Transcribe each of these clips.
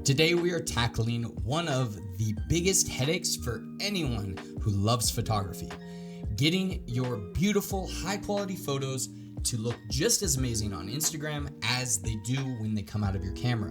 Today we are tackling one of the biggest headaches for anyone who loves photography: getting your beautiful, high-quality photos to look just as amazing on Instagram as they do when they come out of your camera.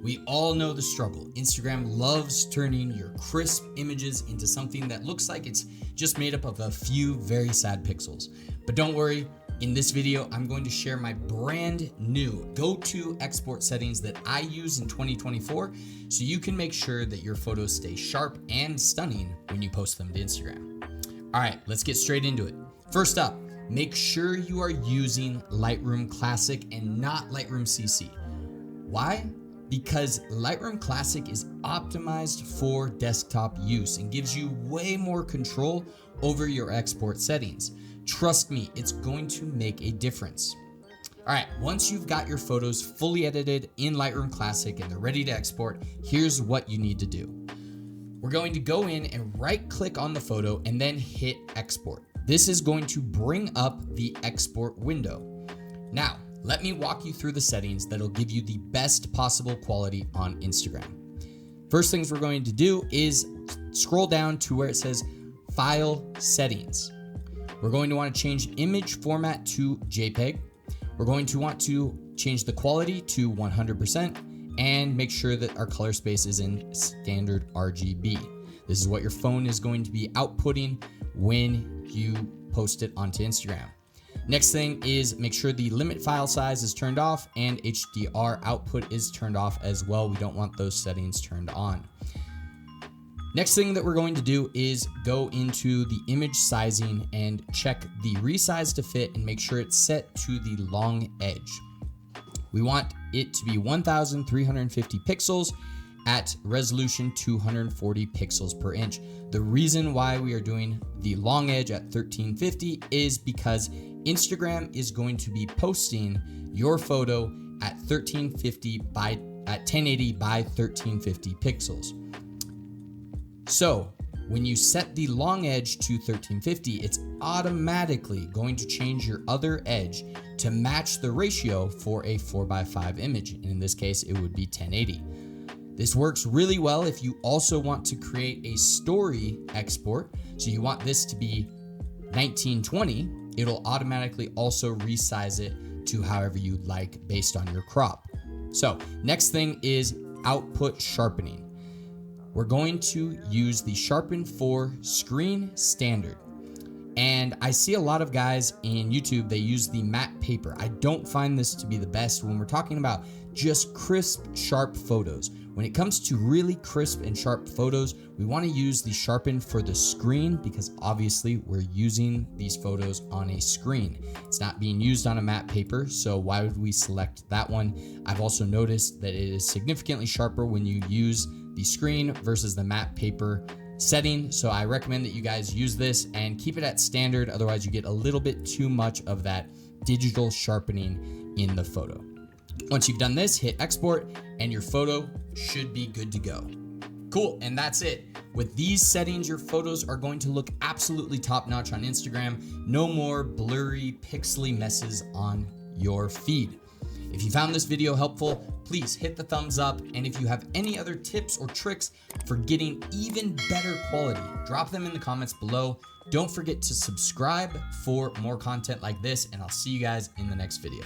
We all know the struggle. Instagram loves turning your crisp images into something that looks like it's just made up of a few very sad pixels. But don't worry, in this video, I'm going to share my brand new go-to export settings that I use in 2024 so you can make sure that your photos stay sharp and stunning when you post them to Instagram. All right, let's get straight into it. First up, make sure you are using Lightroom Classic and not Lightroom CC. Why? Because Lightroom Classic is optimized for desktop use and gives you way more control over your export settings. Trust me, it's going to make a difference. All right, once you've got your photos fully edited in Lightroom Classic and they're ready to export, here's what you need to do. We're going to go in and right-click on the photo and then hit export. This is going to bring up the export window. Now, let me walk you through the settings that'll give you the best possible quality on Instagram. First things we're going to do is scroll down to where it says File Settings. We're going to want to change image format to JPEG. We're going to want to change the quality to 100% and make sure that our color space is in standard RGB. This is what your phone is going to be outputting when you post it onto Instagram. Next thing is make sure the limit file size is turned off and HDR output is turned off as well. We don't want those settings turned on. Next thing that we're going to do is go into the image sizing and check the resize to fit and make sure it's set to the long edge. We want it to be 1350 pixels at resolution 240 pixels per inch. The reason why we are doing the long edge at 1350 is because Instagram is going to be posting your photo at 1080 by 1350 pixels. So when you set the long edge to 1350, it's automatically going to change your other edge to match the ratio for a 4:5 image. And in this case, it would be 1080. This works really well if you also want to create a story export. So you want this to be 1920, it'll automatically also resize it to however you like based on your crop. So next thing is output sharpening. We're going to use the Sharpen for Screen Standard. And I see a lot of guys in YouTube, they use the matte paper. I don't find this to be the best when we're talking about just crisp, sharp photos. When it comes to really crisp and sharp photos, we want to use the Sharpen for the Screen because obviously we're using these photos on a screen. It's not being used on a matte paper, so why would we select that one? I've also noticed that it is significantly sharper when you use the screen versus the matte paper setting. So I recommend that you guys use this and keep it at standard. Otherwise you get a little bit too much of that digital sharpening in the photo. Once you've done this, hit export and your photo should be good to go. Cool, and that's it. With these settings, your photos are going to look absolutely top-notch on Instagram. No more blurry, pixely messes on your feed. If you found this video helpful, please hit the thumbs up. And if you have any other tips or tricks for getting even better quality, drop them in the comments below. Don't forget to subscribe for more content like this, and I'll see you guys in the next video.